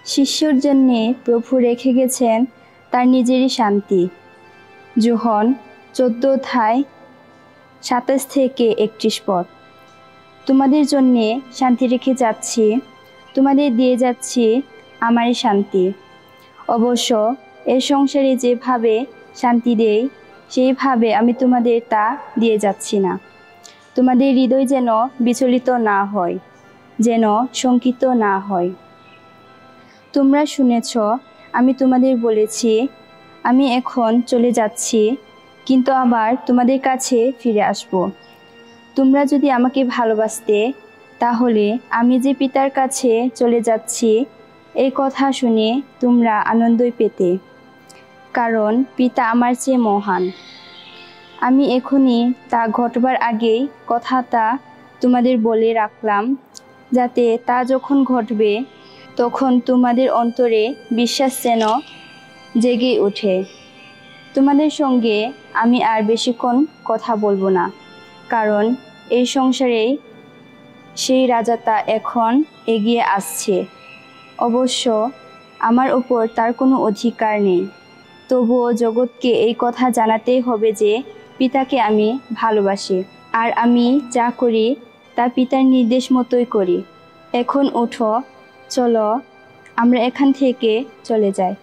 শিষ্যর জন্যে প্রভু রেখে গেছেন তার নিজেরই শান্তি। যোহন 14:27-31 পদ। তোমাদের জন্যে শান্তি রেখে যাচ্ছি, তোমাদের দিয়ে যাচ্ছি আমারই শান্তি। অবশ্য এই সংসারে যেভাবে শান্তি দেই সেইভাবে আমি তোমাদের তা দিয়ে যাচ্ছি না। তোমাদের হৃদয় যেন বিচলিত না হয়, যেন শঙ্কিত না হয়। তোমরা শুনেছ আমি তোমাদের বলেছি, আমি এখন চলে যাচ্ছি, কিন্তু আবার তোমাদের কাছে ফিরে আসব। তোমরা যদি আমাকে ভালোবাসতে, তাহলে আমি যে পিতার কাছে চলে যাচ্ছি এই কথা শুনে তোমরা আনন্দই পেতে, কারণ পিতা আমার চেয়ে মহান। আমি এখনই তা ঘটবার আগেই কথাটা তোমাদের বলে রাখলাম, যাতে তা যখন ঘটবে তখন তোমাদের অন্তরে বিশ্বাস যেন জেগে ওঠে। তোমাদের সঙ্গে আমি আর বেশিক্ষণ কথা বলবো না, কারণ এই সংসারে সেই রাজাটা এখন এগিয়ে আসছে। অবশ্য আমার উপর তার কোনো অধিকার নেই, তবুও জগৎকে এই কথা জানাতেই হবে যে পিতাকে আমি ভালোবাসি, আর আমি যা করি তা পিতার নির্দেশ মতোই করি। এখন ওঠো, চলো আমরা এখান থেকে চলে যাই।